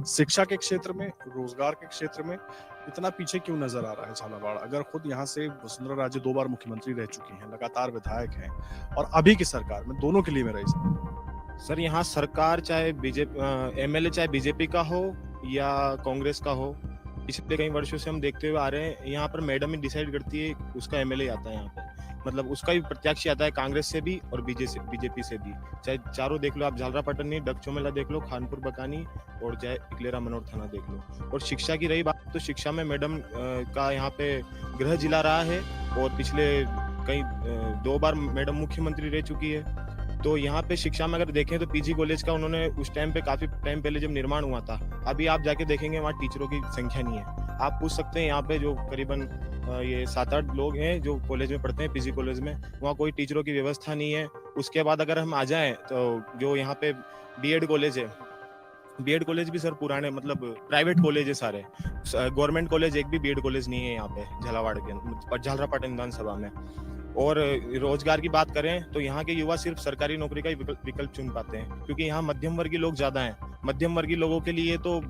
शिक्षा के क्षेत्र में, रोजगार के क्षेत्र में इतना पीछे क्यों नजर आ रहा है झालावाड़? अगर खुद यहाँ से वसुंधरा राजे 2 बार मुख्यमंत्री रह चुकी हैं, लगातार विधायक हैं और अभी की सरकार में दोनों के लिए मेरा इस सर यहाँ सरकार चाहे बीजेपी एमएलए चाहे बीजेपी का हो या कांग्रेस का हो, पिछले कई वर्षों से हम देखते हुए आ रहे हैं, यहाँ पर मैडम ही डिसाइड करती है उसका एमएलए आता है यहाँ पे। मतलब उसका भी प्रत्याशी आता है कांग्रेस से भी और बीजेपी से भी। चाहे चारों देख लो आप, झालरापाटन, डग चौमेला देख लो, खानपुर बकानी और चाहे इकलेरा मनोर थाना देख लो। और शिक्षा की रही बात तो शिक्षा में मैडम का यहाँ पे गृह जिला रहा है और पिछले कई 2 बार मैडम मुख्यमंत्री रह चुकी है। तो यहाँ पे शिक्षा में अगर देखें तो पीजी कॉलेज का उन्होंने उस टाइम पे काफी टाइम पहले जब निर्माण हुआ था, अभी आप जाके देखेंगे वहाँ टीचरों की संख्या नहीं है। आप पूछ सकते हैं यहाँ पे जो करीबन ये 7-8 लोग हैं जो कॉलेज में पढ़ते हैं पीजी कॉलेज में, वहाँ कोई टीचरों की व्यवस्था नहीं है। उसके बाद अगर हम आ जाएं तो जो यहाँ पे बीएड कॉलेज है, बीएड कॉलेज भी सर पुराने मतलब प्राइवेट कॉलेज है सारे, गवर्नमेंट कॉलेज एक भी बीएड कॉलेज नहीं है यहाँ पे झालावाड़ के झालरापाटन विधानसभा में। और रोजगार की बात करें तो यहाँ के युवा सिर्फ सरकारी नौकरी का ही विकल्प चुन पाते हैं, क्योंकि यहाँ मध्यम वर्गीय लोग ज्यादा हैं। मध्यम वर्गीय लोगों के लिए तो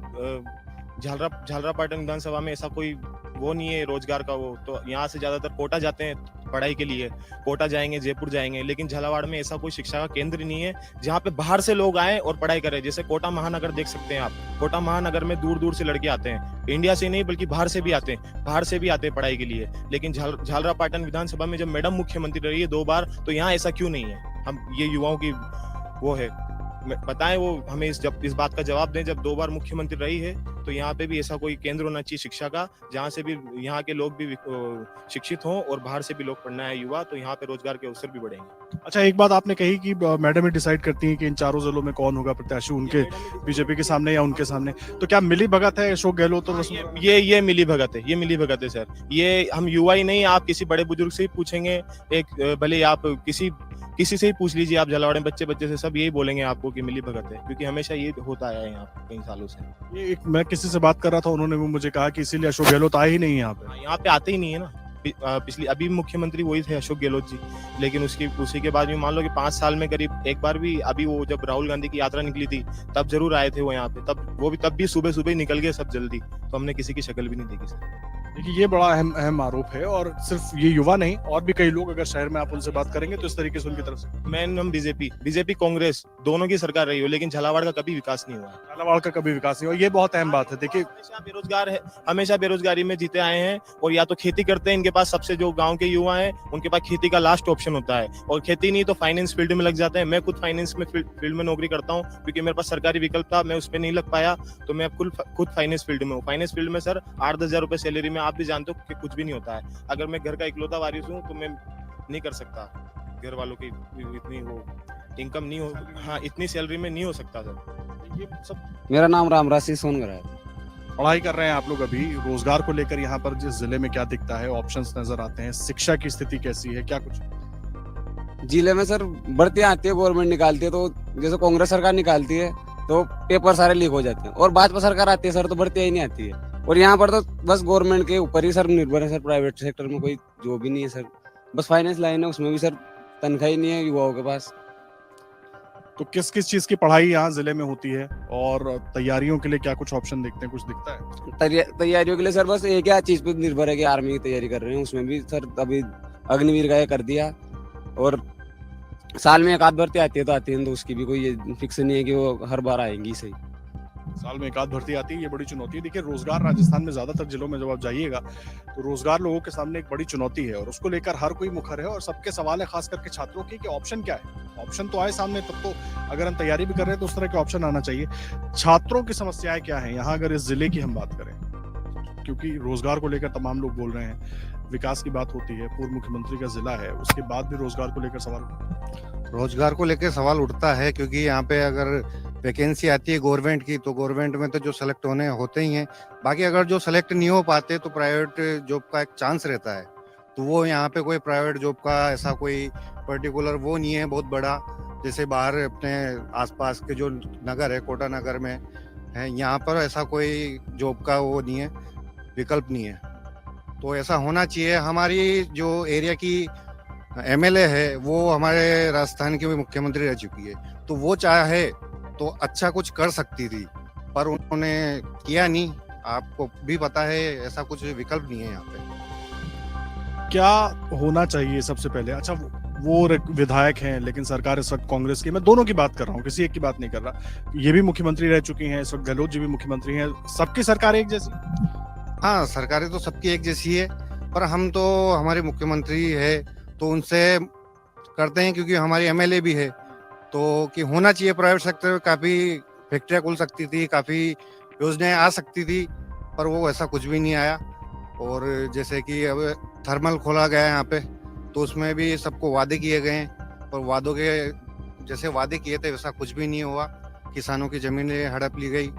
झालरापाटन विधानसभा में ऐसा कोई वो नहीं है रोजगार का, वो तो यहाँ से ज्यादातर कोटा जाते हैं पढ़ाई के लिए, कोटा जाएंगे, जयपुर जाएंगे। लेकिन झालावाड़ में ऐसा कोई शिक्षा का केंद्र नहीं है जहाँ पे बाहर से लोग आए और पढ़ाई करें। जैसे कोटा महानगर देख सकते हैं आप, कोटा महानगर में दूर दूर से लड़के आते हैं, इंडिया से नहीं बल्कि बाहर से भी आते हैं पढ़ाई के लिए। लेकिन झालरापाटन विधानसभा में जब मैडम मुख्यमंत्री रही है 2 बार, तो यहाँ ऐसा क्यों नहीं है? हम ये युवाओं की वो है, बताएं वो हमें इस बात का जवाब दें। जब 2 बार मुख्यमंत्री रही है तो यहाँ पे भी ऐसा कोई केंद्र होना चाहिए शिक्षा का, जहाँ से भी यहाँ के लोग भी शिक्षित हों और बाहर से भी लोग पढ़ना है युवा, तो यहाँ पे रोजगार के अवसर भी बढ़ेंगे। अच्छा, एक बात आपने कही कि मैडम ही डिसाइड करती हैं कि इन चारों जिलों में कौन होगा प्रत्याशी, उनके बीजेपी के सामने या उनके सामने। तो क्या मिली भगत है अशोक गहलोत और ये मिली भगत है, ये मिली भगत है सर। ये हम युवा ही नहीं, आप किसी बड़े बुजुर्ग से ही पूछेंगे, एक भले आप किसी से ही पूछ लीजिए, आप झालावाड़ में बच्चे से सब यही बोलेंगे आपको कि मिली भगत है, क्योंकि हमेशा ये होता आया है यहाँ पे कई सालों से। ये मैं किसी से बात कर रहा था, उन्होंने वो मुझे कहा कि इसीलिए अशोक गहलोत आए ही नहीं यहाँ पे। यहाँ पे आते ही नहीं है ना। पिछली अभी मुख्यमंत्री वही थे अशोक गहलोत जी, लेकिन उसी के बाद भी मान लो कि 5 साल में करीब एक बार भी, अभी वो जब राहुल गांधी की यात्रा निकली थी तब जरूर आए थे वो यहाँ पे, तब भी सुबह निकल गए सब जल्दी, तो हमने किसी की शक्ल भी नहीं देखी सर। देखिए, ये बड़ा अहम आरोप है और सिर्फ ये युवा नहीं, और भी कई लोग अगर शहर में आप उनसे बात करेंगे तो इस तरीके से उनकी तरफ से हम बीजेपी कांग्रेस दोनों की सरकार रही हो, लेकिन झालावाड़ का कभी विकास नहीं हुआ। झालावाड़ का कभी विकास नहीं हुआ, ये बहुत अहम बात है। देखिए, हमेशा बेरोजगारी में जीते आए हैं, और या तो खेती करते हैं, इनके पास सबसे जो गांव के युवा हैं उनके पास खेती का लास्ट ऑप्शन होता है, और खेती नहीं तो फाइनेंस फील्ड में लग जाते हैं। मैं खुद फाइनेंस में फील्ड में नौकरी करता हूँ, क्योंकि मेरे पास सरकारी विकल्प था, मैं उस पर नहीं लग पाया, तो मैं खुद फाइनेंस फील्ड में हूँ। फाइनेंस फील्ड में सर 8-10 हजार रुपए सैलरी में, आप भी जानते हो कि कुछ भी नहीं होता है। अगर मैं घर का इकलौता वारिस हूँ तो मैं नहीं कर सकता, घर वालों की इतनी वो इनकम नहीं हो, हाँ इतनी सैलरी में नहीं हो सकता सर। ये सब। मेरा नाम रामरासी सोनगर है। पढ़ाई कर रहे हैं आप लोग अभी, रोजगार को लेकर यहाँ पर जिस जिले में क्या दिखता है, ऑप्शंस नजर आते हैं, शिक्षा की स्थिति कैसी है, क्या कुछ जिले में सर भर्तियां आती है, गवर्नमेंट निकालती है, तो जैसे कांग्रेस सरकार निकालती है तो पेपर सारे लीक हो जाते हैं, और भाजपा सरकार आती है सर तो भर्तियां ही नहीं आती है। और यहाँ पर तो बस गवर्नमेंट के ऊपर ही सर निर्भर है सर, प्राइवेट सेक्टर में कोई जॉब ही नहीं है सर, बस फाइनेंस लाइन है, उसमें भी सर तनख्वाह ही नहीं है युवाओं के पास। तो किस चीज की पढ़ाई यहाँ जिले में होती है, और तैयारियों के लिए क्या कुछ ऑप्शन देखते हैं, कुछ दिखता है? तैयारियों के लिए सर बस एक ही चीज पे निर्भर है कि आर्मी की तैयारी कर रहे हैं, उसमें भी सर अभी अग्निवीर का कर दिया, और साल में 1 आध भर्ती आती है तो आती है, तो उसकी भी कोई फिक्स नहीं है कि वो हर बार आएंगी। सही, साल में 1 आध भर्ती आती है, ये बड़ी चुनौती है। देखिए, रोजगार राजस्थान में ज्यादातर जिलों में जब आप जाइएगा तो रोजगार लोगों के सामने एक बड़ी चुनौती है, और उसको लेकर हर कोई मुखर है, और सबके सवाल है खास करके छात्रों की कि ऑप्शन क्या है। ऑप्शन तो आए सामने, तब तो अगर हम तैयारी भी कर रहे हैं तो उस तरह के ऑप्शन आना चाहिए। छात्रों की समस्याएं क्या है यहाँ, अगर इस जिले की हम बात करें, क्योंकि रोजगार को लेकर तमाम लोग बोल रहे हैं, विकास की बात होती है, पूर्व मुख्यमंत्री का जिला है, उसके बाद भी रोजगार को लेकर सवाल उठता है, क्योंकि यहाँ पे अगर वैकेंसी आती है गवर्नमेंट की, तो गवर्नमेंट में तो जो सेलेक्ट होते ही हैं, बाकी अगर जो सेलेक्ट नहीं हो पाते तो प्राइवेट जॉब का एक चांस रहता है। तो वो यहाँ पे कोई प्राइवेट जॉब का ऐसा कोई पर्टिकुलर वो नहीं है बहुत बड़ा, जैसे बाहर अपने आसपास के जो नगर है, कोटा नगर में है, यहाँ पर ऐसा कोई जॉब का वो नहीं है, विकल्प नहीं है। तो ऐसा होना चाहिए। हमारी जो एरिया की एमएलए है वो हमारे राजस्थान की भी मुख्यमंत्री रह चुकी है, तो वो चाहे तो अच्छा कुछ कर सकती थी, पर उन्होंने किया नहीं। आपको भी पता है ऐसा कुछ विकल्प नहीं है यहाँ पे। क्या होना चाहिए सबसे पहले? अच्छा, वो विधायक हैं लेकिन सरकार इस वक्त कांग्रेस की, मैं दोनों की बात कर रहा हूँ, किसी एक की बात नहीं कर रहा। ये भी मुख्यमंत्री रह चुकी हैं, इस वक्त गहलोत जी भी मुख्यमंत्री हैं, सबकी सरकार एक जैसी? हाँ, सरकारें तो सबकी एक जैसी है, पर हम तो हमारे मुख्यमंत्री है तो उनसे करते हैं, क्योंकि हमारी एमएलए भी है, तो कि होना चाहिए प्राइवेट सेक्टर में। काफी फैक्ट्रियां खुल सकती थी, काफी योजनाएं आ सकती थी, पर वो ऐसा कुछ भी नहीं आया। और जैसे कि अब थर्मल खोला गया है यहाँ पे, तो उसमें भी सबको वादे किए गए हैं, पर वादों के जैसे वादे किए थे वैसा कुछ भी नहीं हुआ। किसानों की जमीनें हड़प ली गई,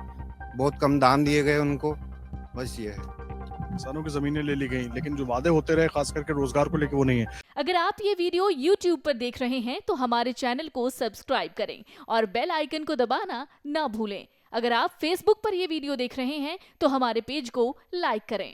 बहुत कम दाम दिए गए उनको, बस ये है। किसानों की जमीनें ले ली गई, लेकिन जो वादे होते रहे खास करके रोजगार को लेकर, वो नहीं है। अगर आप ये वीडियो YouTube पर देख रहे हैं तो हमारे चैनल को सब्सक्राइब करें और बेल आइकन को दबाना ना भूलें। अगर आप Facebook पर ये वीडियो देख रहे हैं तो हमारे पेज को लाइक करें।